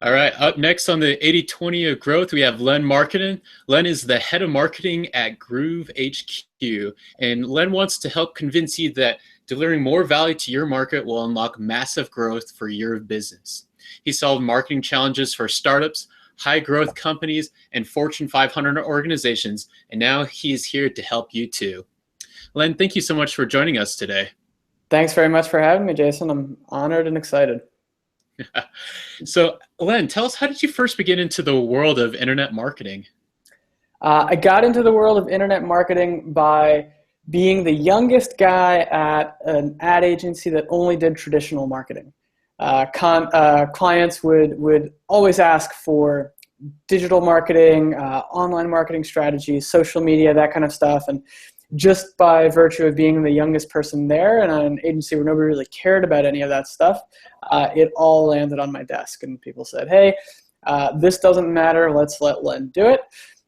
All right, up next on the 80/20 of growth, we have Len Markidan. Len is the head of marketing at Groove HQ. And Len wants to help convince you that delivering more value to your market will unlock massive growth for your business. He solved marketing challenges for startups, high growth companies, and Fortune 500 organizations. And now he is here to help you too. Len, thank you so much for joining us today. Thanks very much for having me, Jason. I'm honored and excited. So, Len, tell us, how did you first begin into the world of internet marketing? I got into the world of internet marketing by being the youngest guy at an ad agency that only did traditional marketing. Clients would always ask for digital marketing, online marketing strategies, social media, that kind of stuff. And just by virtue of being the youngest person there and an agency where nobody really cared about any of that stuff, it all landed on my desk. And people said, hey, this doesn't matter. Let's let Len do it.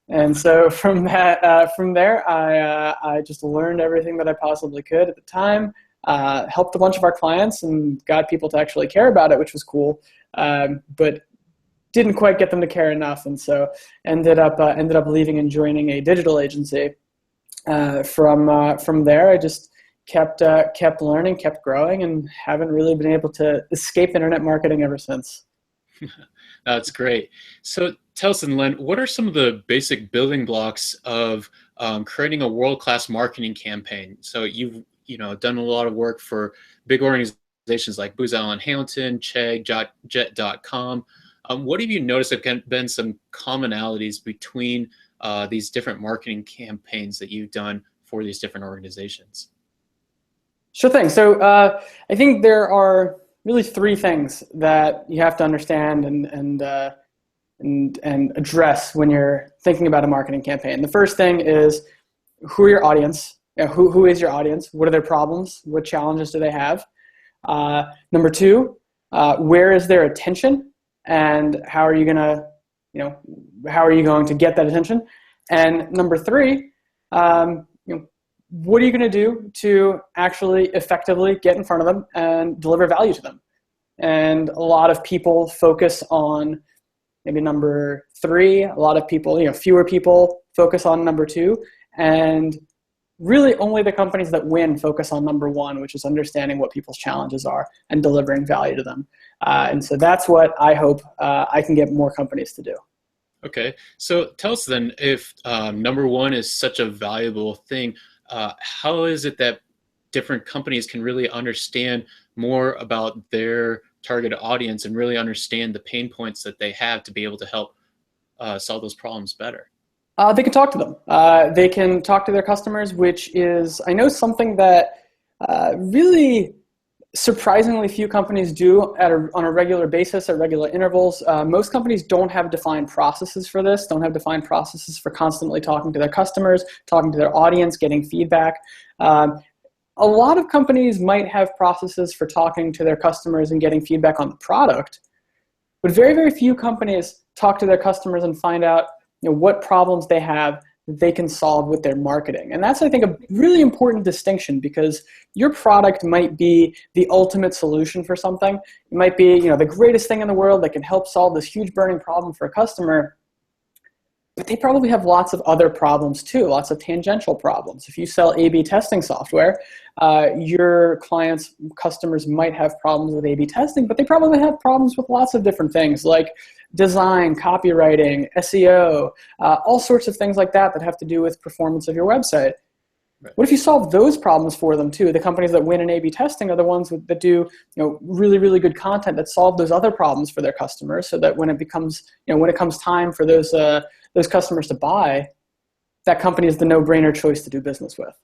And so from there, I just learned everything that I possibly could at the time, helped a bunch of our clients and got people to actually care about it, which was cool. But didn't quite get them to care enough. And so ended up leaving and joining a digital agency. From there, I just kept learning, kept growing, and haven't really been able to escape internet marketing ever since. That's great. So tell us, Len, what are some of the basic building blocks of creating a world-class marketing campaign? So you've done a lot of work for big organizations like Booz Allen Hamilton, Chegg, Jet.com. What have you noticed have been some commonalities between these different marketing campaigns that you've done for these different organizations? Sure thing. So I think there are really three things that you have to understand and address when you're thinking about a marketing campaign. The first thing is, who are your audience? Who is your audience? What are their problems? What challenges do they have? Number two, where is their attention, and how are you going to get that attention? And number three, what are you going to do to actually effectively get in front of them and deliver value to them? And a lot of people focus on maybe number three. A lot of people, fewer people focus on number two. And really only the companies that win focus on number one, which is understanding what people's challenges are and delivering value to them. And so that's what I hope I can get more companies to do. Okay, so tell us then, if number one is such a valuable thing, how is it that different companies can really understand more about their target audience and really understand the pain points that they have to be able to help solve those problems better? They can talk to them. They can talk to their customers, which is, I know, something that really surprisingly few companies do on a regular basis at regular intervals. Most companies don't have defined processes for this, don't have defined processes for constantly talking to their customers, talking to their audience, getting feedback. A lot of companies might have processes for talking to their customers and getting feedback on the product, but very, very few companies talk to their customers and find out what problems they have that they can solve with their marketing. And that's, I think, a really important distinction, because your product might be the ultimate solution for something. It might be the greatest thing in the world that can help solve this huge burning problem for a customer, but they probably have lots of other problems too, lots of tangential problems. If you sell A/B testing software, your customers might have problems with A/B testing, but they probably have problems with lots of different things like design, copywriting, SEO, all sorts of things like that have to do with performance of your website. Right. What if you solve those problems for them too? The companies that win in A/B testing are the ones that do really, really good content that solve those other problems for their customers, so that when it comes time for those customers to buy, that company is the no-brainer choice to do business with.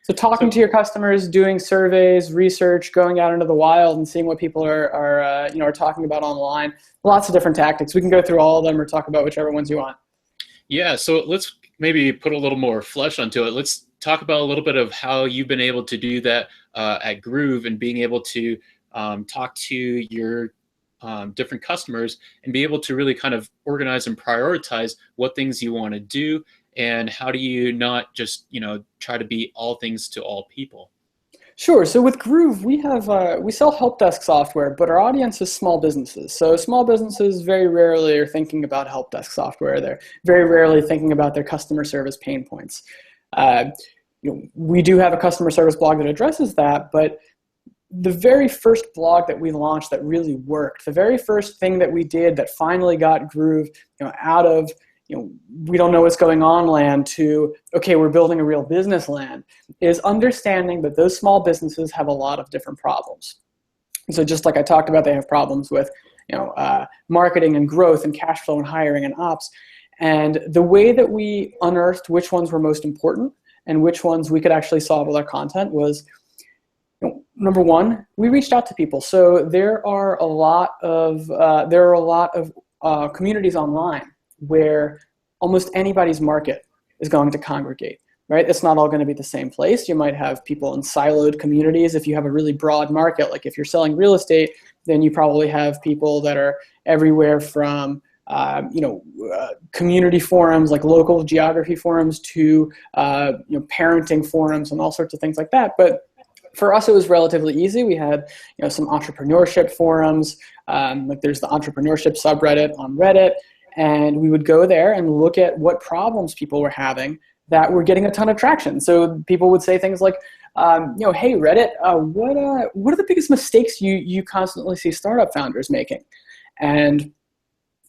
So talking to your customers, doing surveys, research, going out into the wild and seeing what people are talking about online. Lots of different tactics. We can go through all of them or talk about whichever ones you want. Yeah, so let's maybe put a little more flesh onto it. Let's talk about a little bit of how you've been able to do that at Groove, and being able to talk to your different customers and be able to really kind of organize and prioritize what things you want to do, and how do you not just try to be all things to all people. Sure. So with Groove, we sell help desk software, but our audience is small businesses. So small businesses very rarely are thinking about help desk software. They're very rarely thinking about their customer service pain points. Uh, we do have a customer service blog that addresses that, but the very first blog that we launched that really worked, the very first thing that we did that finally got Groove, out of we don't know what's going on land to, okay, we're building a real business land, is understanding that those small businesses have a lot of different problems. And so just like I talked about, they have problems with marketing and growth and cash flow and hiring and ops. And the way that we unearthed which ones were most important and which ones we could actually solve with our content was, number one, we reached out to people. So there are a lot of communities online where almost anybody's market is going to congregate, right? It's not all going to be the same place. You might have people in siloed communities. If you have a really broad market, like if you're selling real estate, then you probably have people that are everywhere from community forums, like local geography forums, to parenting forums and all sorts of things like that. But for us, it was relatively easy. We had some entrepreneurship forums, like there's the entrepreneurship subreddit on Reddit. And we would go there and look at what problems people were having that were getting a ton of traction. So people would say things like, hey, Reddit, what are the biggest mistakes you constantly see startup founders making? And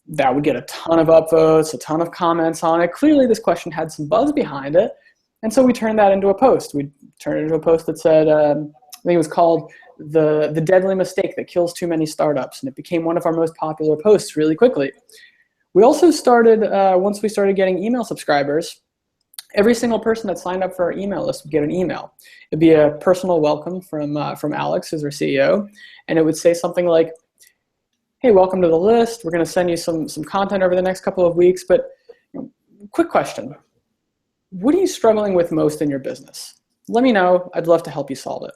that would get a ton of upvotes, a ton of comments on it. Clearly, this question had some buzz behind it. And so we turned that into a post. We turned it into a post that said, I think it was called the Deadly Mistake That Kills Too Many Startups. And it became one of our most popular posts really quickly. We also started, once we started getting email subscribers, every single person that signed up for our email list would get an email. It'd be a personal welcome from Alex, who's our CEO, and it would say something like, hey, welcome to the list. We're going to send you some content over the next couple of weeks, but quick question. What are you struggling with most in your business? Let me know. I'd love to help you solve it.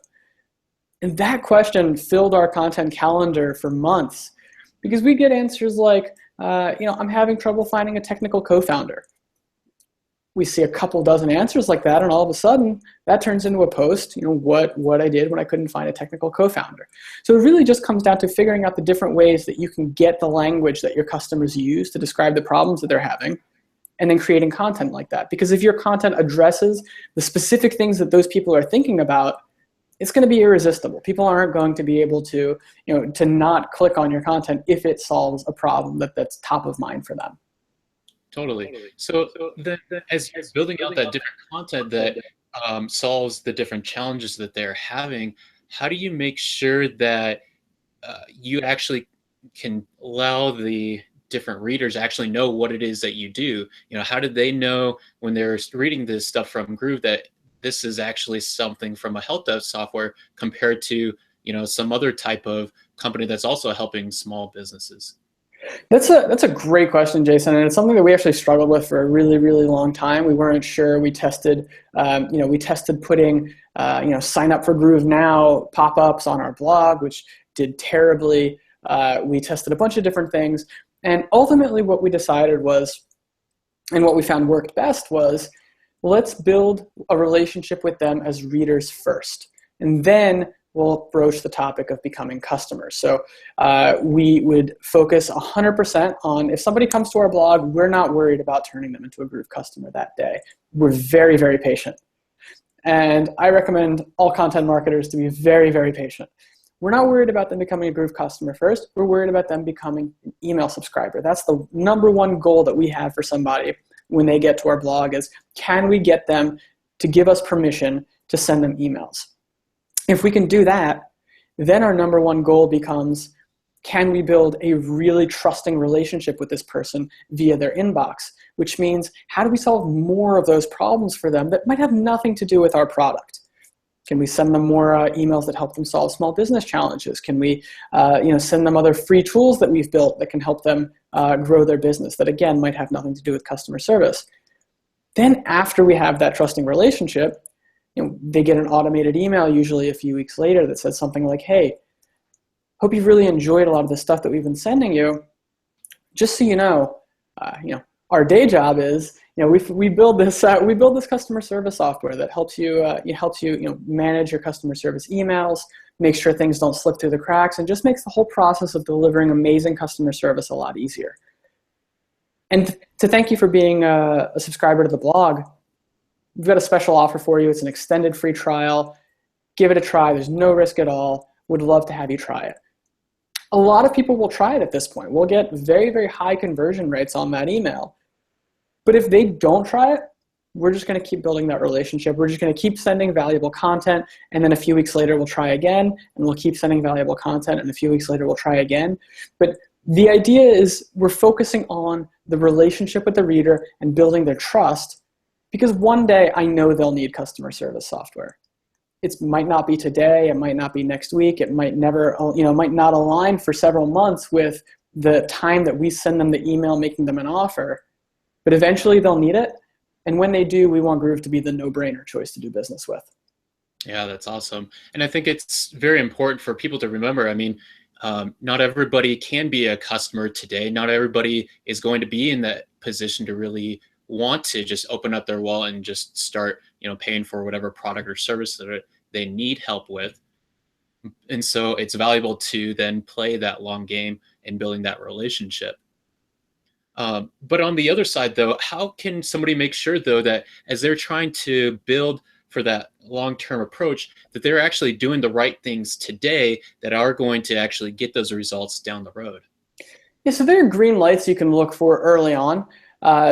And that question filled our content calendar for months because we get answers like, I'm having trouble finding a technical co-founder. We see a couple dozen answers like that, and all of a sudden, that turns into a post, what I did when I couldn't find a technical co-founder. So it really just comes down to figuring out the different ways that you can get the language that your customers use to describe the problems that they're having, and then creating content like that. Because if your content addresses the specific things that those people are thinking about, it's going to be irresistible. People aren't going to be able to, to not click on your content if it solves a problem that's top of mind for them. Totally. So then as you're building out that different content that solves the different challenges that they're having, how do you make sure that you actually can allow the different readers actually know what it is that you do? How did they know when they're reading this stuff from Groove that this is actually something from a help desk software compared to, some other type of company that's also helping small businesses? That's a great question, Jason, and it's something that we actually struggled with for a really, really long time. We weren't sure. We tested, putting, sign up for Groove Now pop-ups on our blog, which did terribly. We tested a bunch of different things, and ultimately what we decided was, and what we found worked best was, let's build a relationship with them as readers first, and then we'll broach the topic of becoming customers. So we would focus 100% on, if somebody comes to our blog, we're not worried about turning them into a Groove customer that day. We're very, very patient. And I recommend all content marketers to be very, very patient. We're not worried about them becoming a Groove customer first. We're worried about them becoming an email subscriber. That's the number one goal that we have for somebody when they get to our blog is, can we get them to give us permission to send them emails? If we can do that, then our number one goal becomes, can we build a really trusting relationship with this person via their inbox? Which means, how do we solve more of those problems for them that might have nothing to do with our product? Can we send them more emails that help them solve small business challenges? Can we send them other free tools that we've built that can help them grow their business that, again, might have nothing to do with customer service? Then after we have that trusting relationship, they get an automated email usually a few weeks later that says something like, hey, hope you've really enjoyed a lot of the stuff that we've been sending you. Just so you know, our day job is we build this customer service software that helps you manage your customer service emails, make sure things don't slip through the cracks, and just makes the whole process of delivering amazing customer service a lot easier. And to thank you for being a subscriber to the blog, we've got a special offer for you. It's an extended free trial. Give it a try. There's no risk at all. Would love to have you try it. A lot of people will try it at this point. We'll get very, very high conversion rates on that email. But if they don't try it, we're just going to keep building that relationship. We're just going to keep sending valuable content, and then a few weeks later we'll try again, and we'll keep sending valuable content, and a few weeks later we'll try again. But the idea is we're focusing on the relationship with the reader and building their trust, because one day I know they'll need customer service software. It might not be today, it might not be next week, it might never, might not align for several months with the time that we send them the email making them an offer, but eventually they'll need it. And when they do, we want Groove to be the no-brainer choice to do business with. Yeah, that's awesome. And I think it's very important for people to remember. I mean, not everybody can be a customer today. Not everybody is going to be in that position to really want to just open up their wallet and just start, paying for whatever product or service that they need help with. And so it's valuable to then play that long game in building that relationship. But on the other side, though, how can somebody make sure, though, that as they're trying to build for that long-term approach, that they're actually doing the right things today that are going to actually get those results down the road? Yeah, so there are green lights you can look for early on.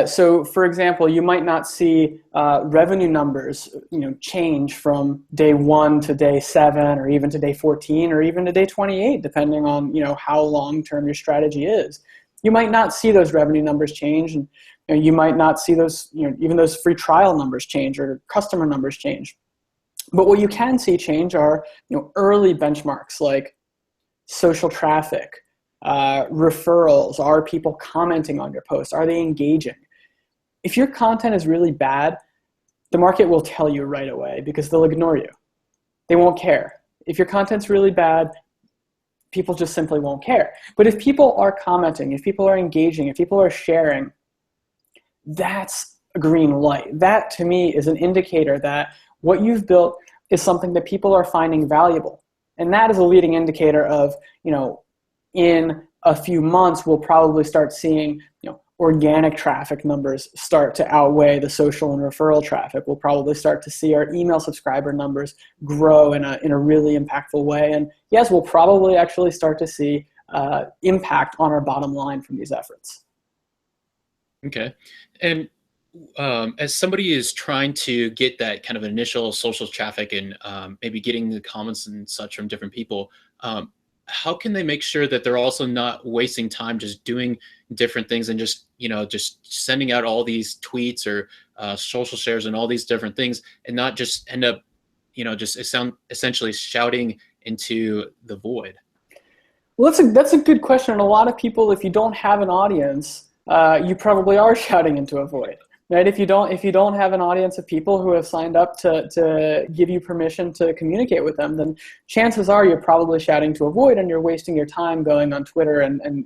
So, for example, you might not see revenue numbers, change from day 1 to day 7, or even to day 14, or even to day 28, depending on how long-term your strategy is. You might not see those revenue numbers change, and you might not see those, even those free trial numbers change or customer numbers change. But what you can see change are, early benchmarks like social traffic, referrals. Are people commenting on your posts? Are they engaging? If your content is really bad, the market will tell you right away because they'll ignore you. They won't care. If your content's really bad, people just simply won't care. But if people are commenting, if people are engaging, if people are sharing, that's a green light. That, to me, is an indicator that what you've built is something that people are finding valuable. And that is a leading indicator of, in a few months, we'll probably start seeing, organic traffic numbers start to outweigh the social and referral traffic. We'll probably start to see our email subscriber numbers grow in a really impactful way. And yes, we'll probably actually start to see impact on our bottom line from these efforts. Okay. And as somebody is trying to get that kind of initial social traffic and maybe getting the comments and such from different people, how can they make sure that they're also not wasting time just doing different things and just sending out all these tweets or social shares and all these different things, and not just end up essentially shouting into the void? Well, that's a good question. And a lot of people, if you don't have an audience, you probably are shouting into a void. Right? If you don't have an audience of people who have signed up to give you permission to communicate with them, then chances are you're probably shouting to a void, and you're wasting your time going on Twitter and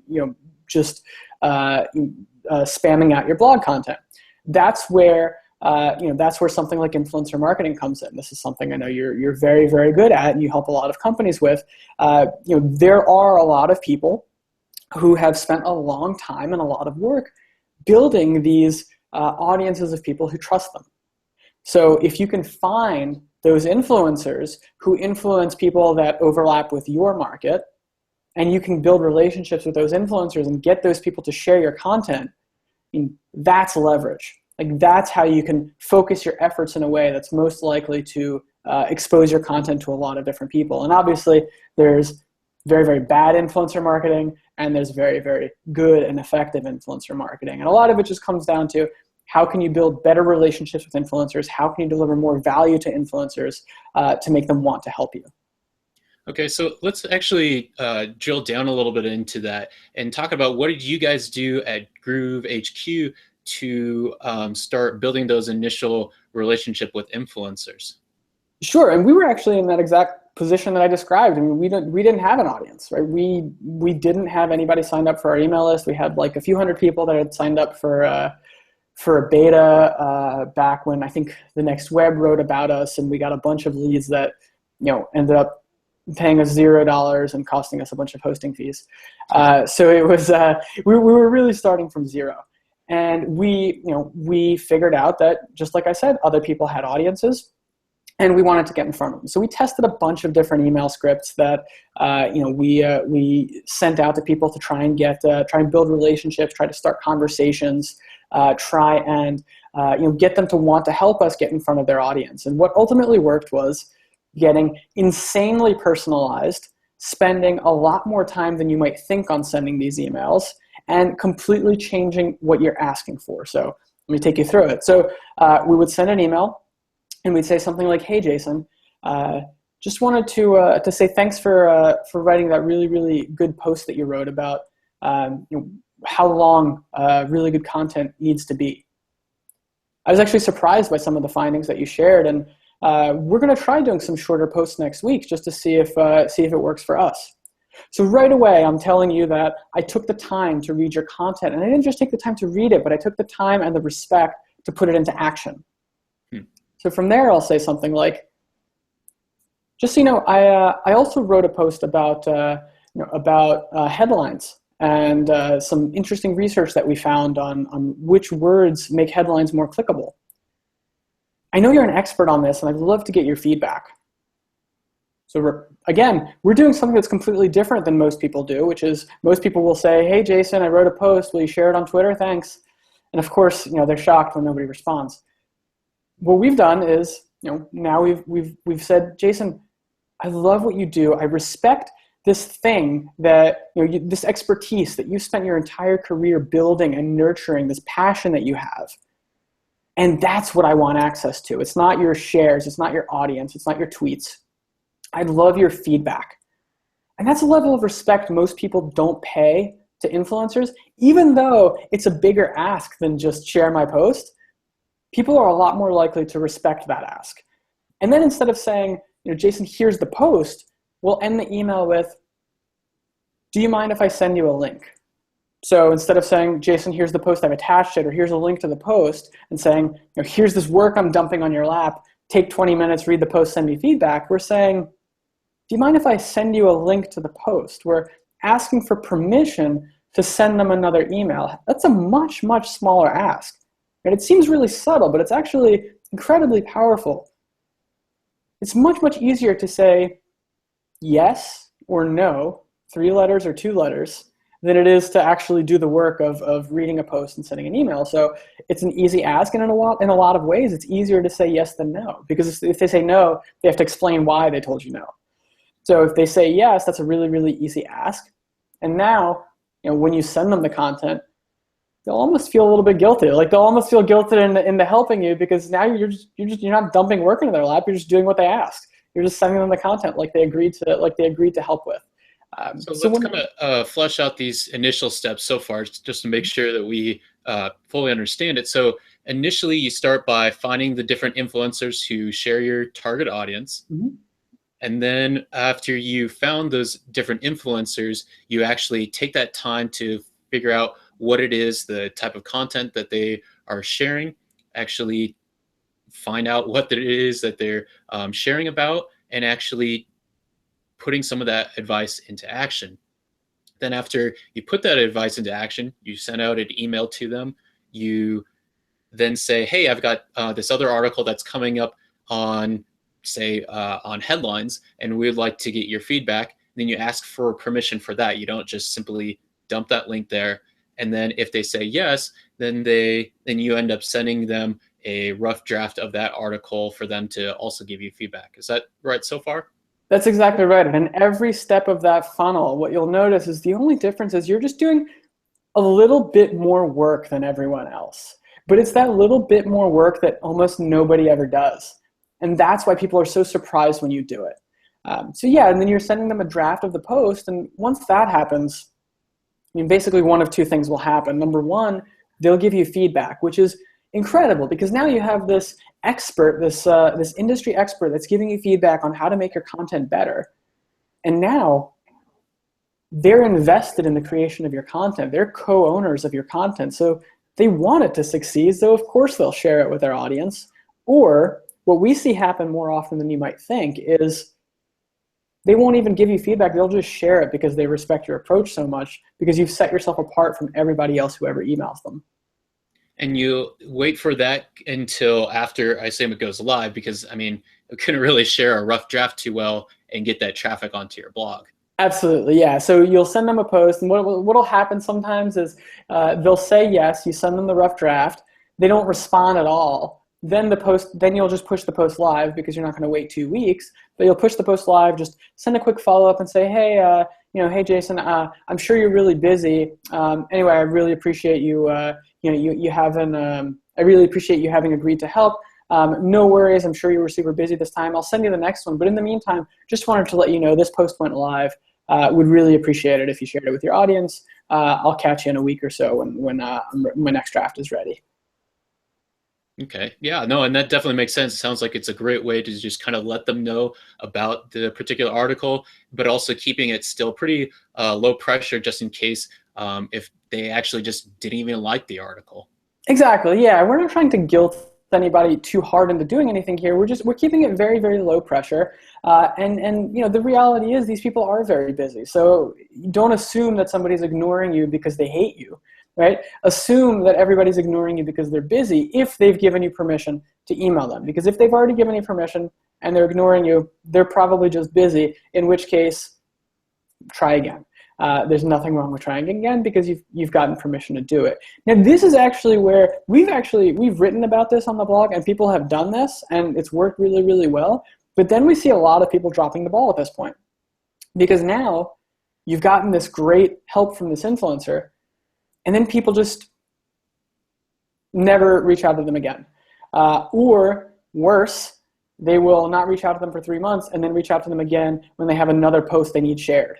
just spamming out your blog content. That's where something like influencer marketing comes in. This is something I know you're very, very good at, and you help a lot of companies with. There are a lot of people who have spent a long time and a lot of work building these audiences of people who trust them. So if you can find those influencers who influence people that overlap with your market, and you can build relationships with those influencers and get those people to share your content, that's leverage. Like, that's how you can focus your efforts in a way that's most likely to expose your content to a lot of different people. And obviously, there's very, very bad influencer marketing, and there's very, very good and effective influencer marketing. And a lot of it just comes down to, how can you build better relationships with influencers? How can you deliver more value to influencers to make them want to help you? Okay, so let's actually drill down a little bit into that and talk about, what did you guys do at Groove HQ to start building those initial relationship with influencers? Sure, and we were actually in that exact position that I described. I mean, we didn't have an audience, right? We didn't have anybody signed up for our email list. We had like a few hundred people that had signed up for for a beta back when I think the Next Web wrote about us, and we got a bunch of leads that ended up paying us $0 and costing us a bunch of hosting fees. So it was we were really starting from zero, and we figured out that, just like I said, other people had audiences, and we wanted to get in front of them. So we tested a bunch of different email scripts that we sent out to people to try and build relationships, try to start conversations, try and get them to want to help us get in front of their audience. And what ultimately worked was getting insanely personalized, spending a lot more time than you might think on sending these emails, and completely changing what you're asking for. So let me take you through it. So we would send an email, and we'd say something like, "Hey, Jason, just wanted to say thanks for writing that really, really good post that you wrote about how long really good content needs to be. I was actually surprised by some of the findings that you shared, and we're going to try doing some shorter posts next week just to see if it works for us." So right away, I'm telling you that I took the time to read your content, and I didn't just take the time to read it, but I took the time and the respect to put it into action. So from there, I'll say something like, "Just so you know, I also wrote a post about headlines and some interesting research that we found on which words make headlines more clickable. I know you're an expert on this, and I'd love to get your feedback." So again, we're doing something that's completely different than most people do, which is most people will say, "Hey, Jason, I wrote a post. Will you share it on Twitter? Thanks." And of course, they're shocked when nobody responds. What we've done is, now we've said, "Jason, I love what you do. I respect this thing that, this expertise that you've spent your entire career building and nurturing, this passion that you have. And that's what I want access to. It's not your shares. It's not your audience. It's not your tweets. I'd love your feedback." And that's a level of respect most people don't pay to influencers, even though it's a bigger ask than just share my post. People are a lot more likely to respect that ask. And then instead of saying, "Jason, here's the post," we'll end the email with, "Do you mind if I send you a link?" So instead of saying, "Jason, here's the post, I've attached it," or "Here's a link to the post," and saying, "Here's this work I'm dumping on your lap, take 20 minutes, read the post, send me feedback," we're saying, "Do you mind if I send you a link to the post?" We're asking for permission to send them another email. That's a much, much smaller ask. And it seems really subtle, but it's actually incredibly powerful. It's much, much easier to say yes or no, 3 letters or 2 letters, than it is to actually do the work of reading a post and sending an email. So it's an easy ask, and in a lot of ways, it's easier to say yes than no. Because if they say no, they have to explain why they told you no. So if they say yes, that's a really, really easy ask. And now, when you send them the content, they'll almost feel a little bit guilty. Like they'll almost feel guilted into helping you, because now you're not dumping work into their lap. You're just doing what they asked. You're just sending them the content like they agreed to help with. So let's kind of flesh out these initial steps so far, just to make sure that we fully understand it. So initially, you start by finding the different influencers who share your target audience. Mm-hmm. And then after you found those different influencers, you actually take that time to figure out what it is, the type of content that they are sharing, actually find out what it is that they're sharing about, and actually putting some of that advice into action. Then after you put that advice into action, you send out an email to them. You then say, "Hey, I've got this other article that's coming up on, say, on headlines, and we'd like to get your feedback." Then you ask for permission for that. You don't just simply dump that link there. And then if they say yes, then you end up sending them a rough draft of that article for them to also give you feedback. Is that right so far? That's exactly right. And in every step of that funnel, what you'll notice is the only difference is you're just doing a little bit more work than everyone else. But it's that little bit more work that almost nobody ever does. And that's why people are so surprised when you do it. So yeah, and then you're sending them a draft of the post. And once that happens, basically one of 2 things will happen. Number one, they'll give you feedback, which is incredible, because now you have this expert, this industry expert that's giving you feedback on how to make your content better. And now they're invested in the creation of your content. They're co-owners of your content. So they want it to succeed, so of course they'll share it with their audience. Or what we see happen more often than you might think is they won't even give you feedback. They'll just share it because they respect your approach so much, because you've set yourself apart from everybody else who ever emails them. And you wait for that until after, I assume, it goes live, because I mean, we couldn't really share a rough draft too well and get that traffic onto your blog. Absolutely, yeah. So you'll send them a post, and what'll happen sometimes is they'll say yes. You send them the rough draft. They don't respond at all. Then you'll just push the post live, because you're not going to wait 2 weeks. But you'll push the post live. Just send a quick follow up and say, hey, hey Jason, I'm sure you're really busy. Anyway, I really appreciate you. You having. I really appreciate you having agreed to help. No worries. I'm sure you were super busy this time. I'll send you the next one. But in the meantime, just wanted to let you know this post went live. Would really appreciate it if you shared it with your audience. I'll catch you in a week or so when my next draft is ready. Okay. Yeah, no, and that definitely makes sense. It sounds like it's a great way to just kind of let them know about the particular article, but also keeping it still pretty low pressure, just in case if they actually just didn't even like the article. Exactly. Yeah, we're not trying to guilt anybody too hard into doing anything here. We're keeping it very, very low pressure. And the reality is these people are very busy. So don't assume that somebody's ignoring you because they hate you, right? Assume that everybody's ignoring you because they're busy if they've given you permission to email them. Because if they've already given you permission and they're ignoring you, they're probably just busy, in which case, try again. There's nothing wrong with trying again, because you've gotten permission to do it. Now, this is actually where we've written about this on the blog, and people have done this, and it's worked really, really well. But then we see a lot of people dropping the ball at this point, because now you've gotten this great help from this influencer, and then people just never reach out to them again. Or worse, they will not reach out to them for 3 months and then reach out to them again when they have another post they need shared.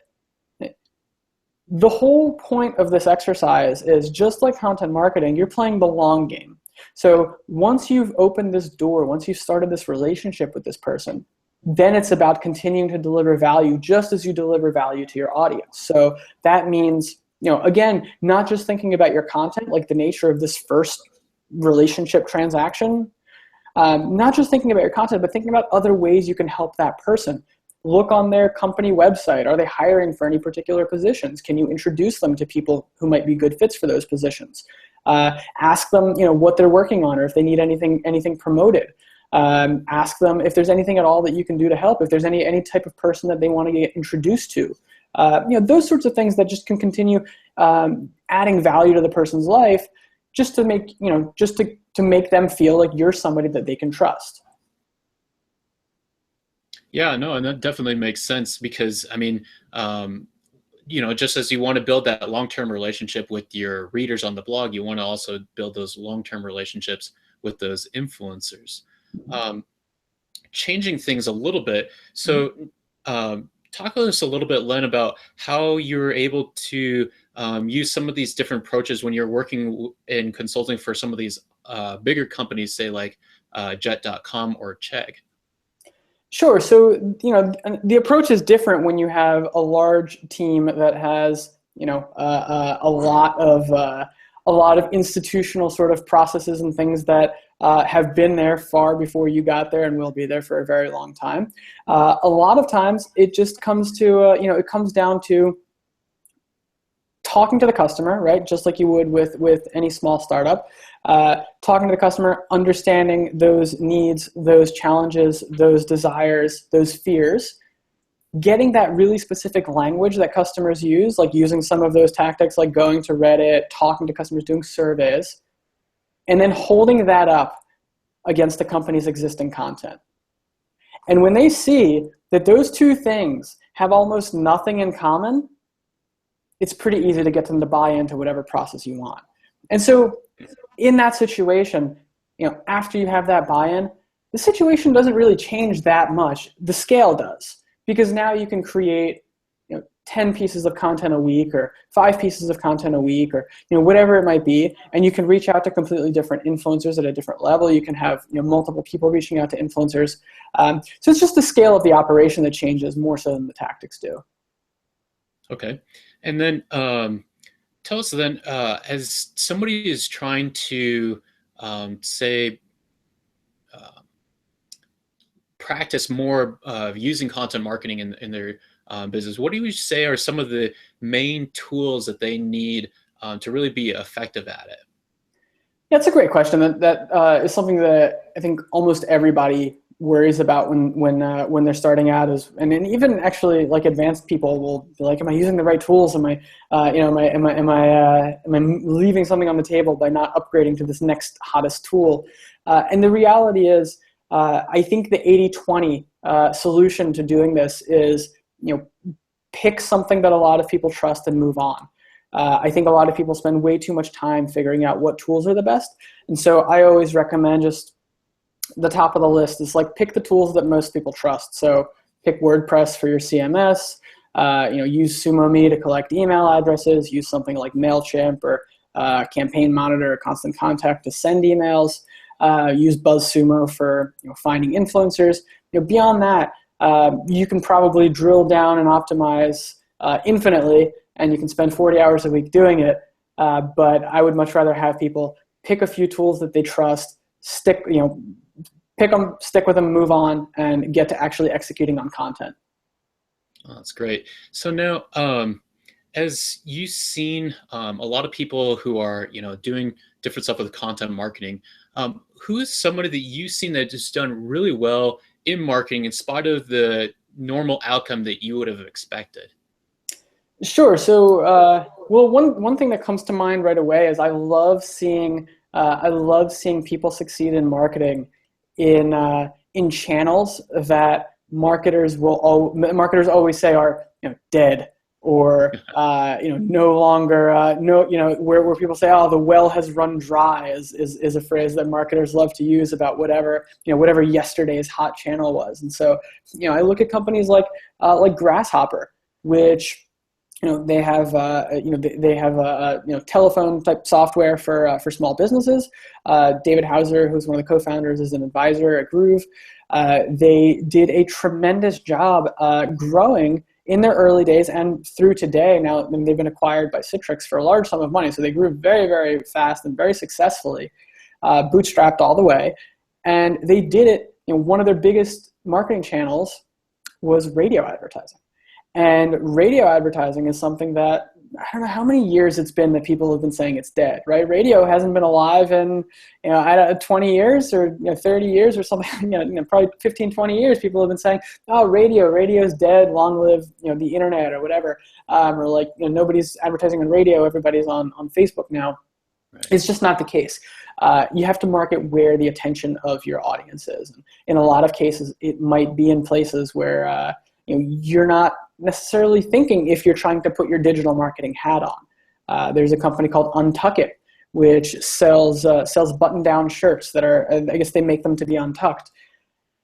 The whole point of this exercise is, just like content marketing, you're playing the long game. So once you've opened this door, once you've started this relationship with this person, then it's about continuing to deliver value just as you deliver value to your audience. So that means, again, not just thinking about your content, like the nature of this first relationship transaction, not just thinking about your content, but thinking about other ways you can help that person. Look on their company website. Are they hiring for any particular positions? Can you introduce them to people who might be good fits for those positions? Ask them, what they're working on, or if they need anything promoted. Ask them if there's anything at all that you can do to help. If there's any type of person that they want to get introduced to. Those sorts of things that just can continue adding value to the person's life, just to make to make them feel like you're somebody that they can trust. Yeah, no, and that definitely makes sense, because I mean, just as you want to build that long-term relationship with your readers on the blog, you want to also build those long-term relationships with those influencers. Changing things a little bit. So talk to us a little bit, Len, about how you're able to use some of these different approaches when you're working in consulting for some of these bigger companies, say like Jet.com or Chegg. Sure. So, the approach is different when you have a large team that has, a lot of institutional sort of processes and things that have been there far before you got there and will be there for a very long time. A lot of times it just comes to, it comes down to talking to the customer, right? Just like you would with any small startup. Talking to the customer, understanding those needs, those challenges, those desires, those fears, getting that really specific language that customers use, like using some of those tactics like going to Reddit, talking to customers, doing surveys, and then holding that up against the company's existing content. And when they see that those two things have almost nothing in common, it's pretty easy to get them to buy into whatever process you want. And so in that situation, after you have that buy-in, the situation doesn't really change that much. The scale does, because now you can create 10 pieces of content a week, or 5 pieces of content a week, or whatever it might be, and you can reach out to completely different influencers at a different level. You can have multiple people reaching out to influencers. So it's just the scale of the operation that changes more so than the tactics do. Okay. And then tell us then, as somebody is trying to, say, uh, practice more using content marketing in their business, what do you say are some of the main tools that they need to really be effective at it? Yeah, that's a great question. That is something that I think almost everybody worries about when they're starting out. And even actually like advanced people will be like, "Am I using the right tools? Am I, am I leaving something on the table by not upgrading to this next hottest tool?" And the reality is, I think the 80-20 solution to doing this is, pick something that a lot of people trust and move on. I think a lot of people spend way too much time figuring out what tools are the best. And so I always recommend just the top of the list is like pick the tools that most people trust. So pick WordPress for your CMS, use SumoMe to collect email addresses, use something like MailChimp or Campaign Monitor or Constant Contact to send emails, use BuzzSumo for finding influencers. Beyond that, you can probably drill down and optimize infinitely, and you can spend 40 hours a week doing it. But I would much rather have people pick a few tools that they trust, pick them, stick with them, move on, and get to actually executing on content. Oh, that's great. So now, as you've seen a lot of people who are doing different stuff with content marketing, who is somebody that you've seen that has done really well in marketing in spite of the normal outcome that you would have expected? Sure. So, well, one thing that comes to mind right away is I love seeing people succeed in marketing in channels that marketers always say are dead or no longer where people say, oh, the well has run dry is a phrase that marketers love to use about whatever yesterday's hot channel was. And so I look at companies like Grasshopper, which they have telephone type software for small businesses. David Hauser, who's one of the co-founders, is an advisor at Groove. They did a tremendous job growing in their early days and through today. Now they've been acquired by Citrix for a large sum of money, so they grew very, very fast and very successfully, bootstrapped all the way. And they did it. One of their biggest marketing channels was radio advertising. And radio advertising is something that I don't know how many years it's been that people have been saying it's dead, right? Radio hasn't been alive in 20 years or 30 years or something, probably 15, 20 years. People have been saying, oh, radio's dead, long live the internet or whatever. Or like nobody's advertising on radio, everybody's on Facebook now. Right. It's just not the case. You have to market where the attention of your audience is. And in a lot of cases, it might be in places where you're not necessarily thinking if you're trying to put your digital marketing hat on. There's a company called Untuck It, which sells button-down shirts that are, I guess they make them to be untucked.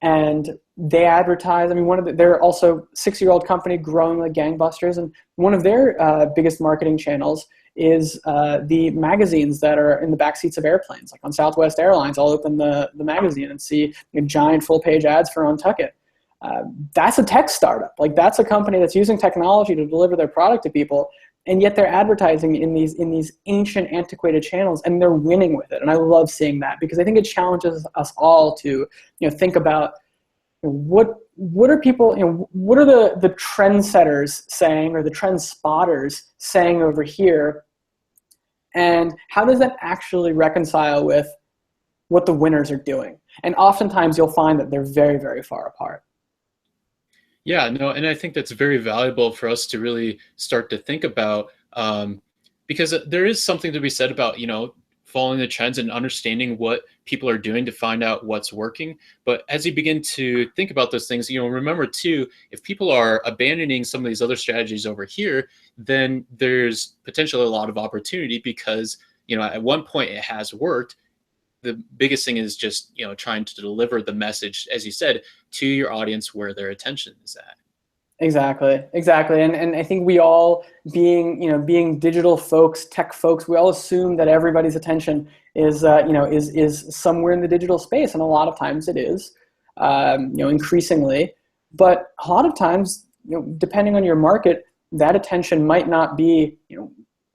And they advertise, they're also a 6-year-old company growing like gangbusters. And one of their biggest marketing channels is the magazines that are in the back seats of airplanes. Like on Southwest Airlines, I'll open the magazine and see giant full-page ads for Untuck It. That's a tech startup. Like that's a company that's using technology to deliver their product to people, and yet they're advertising in these ancient, antiquated channels, and they're winning with it. And I love seeing that because I think it challenges us all to think about what are people, what are the trendsetters saying or the trend spotters saying over here, and how does that actually reconcile with what the winners are doing? And oftentimes you'll find that they're very, very far apart. Yeah, no, and I think that's very valuable for us to really start to think about, because there is something to be said about, following the trends and understanding what people are doing to find out what's working. But as you begin to think about those things, remember too, if people are abandoning some of these other strategies over here, then there's potentially a lot of opportunity because, at one point it has worked. The biggest thing is just trying to deliver the message, as you said, to your audience where their attention is at. Exactly. And I think we all, being digital folks, tech folks, we all assume that everybody's attention is somewhere in the digital space, and a lot of times it is, increasingly. But a lot of times, depending on your market, that attention might not be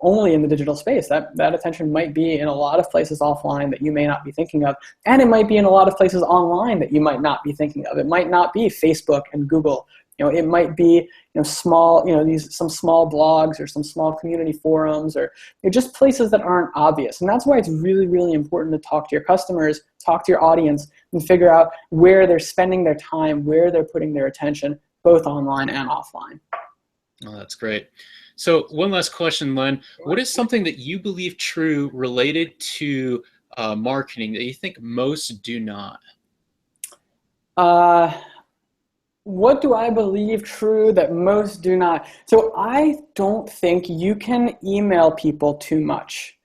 only in the digital space. That attention might be in a lot of places offline that you may not be thinking of, and it might be in a lot of places online that you might not be thinking of. It might not be Facebook and Google. It might be small, some small blogs or some small community forums, or just places that aren't obvious. And that's why it's really, really important to talk to your customers, talk to your audience, and figure out where they're spending their time, where they're putting their attention, both online and offline. Oh, that's great. So one last question, Len. What is something that you believe true related to marketing that you think most do not? What do I believe true that most do not? So I don't think you can email people too much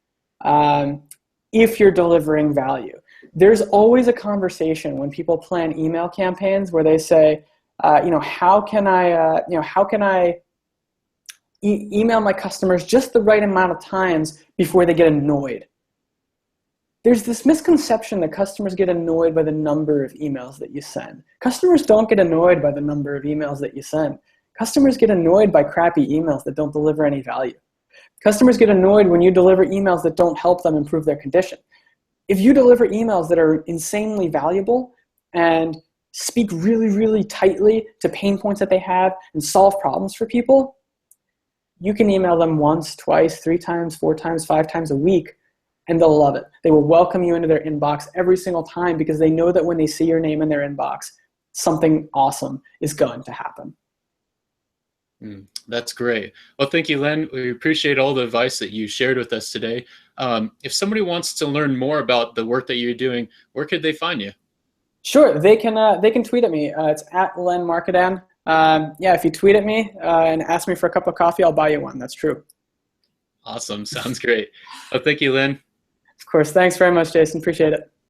if you're delivering value. There's always a conversation when people plan email campaigns where they say, how can I email my customers just the right amount of times before they get annoyed? There's this misconception that customers get annoyed by the number of emails that you send. Customers don't get annoyed by the number of emails that you send. Customers get annoyed by crappy emails that don't deliver any value. Customers get annoyed when you deliver emails that don't help them improve their condition. If you deliver emails that are insanely valuable and speak really, really tightly to pain points that they have and solve problems for people, you can email them once, twice, 3 times, 4 times, 5 times a week, and they'll love it. They will welcome you into their inbox every single time because they know that when they see your name in their inbox, something awesome is going to happen. That's great. Well, thank you, Len. We appreciate all the advice that you shared with us today. If somebody wants to learn more about the work that you're doing, where could they find you? Sure, they can tweet at me. It's at Len Markidan. If you tweet at me and ask me for a cup of coffee, I'll buy you one. That's true. Awesome. Sounds great. Well, thank you, Len. Of course. Thanks very much, Jason. Appreciate it.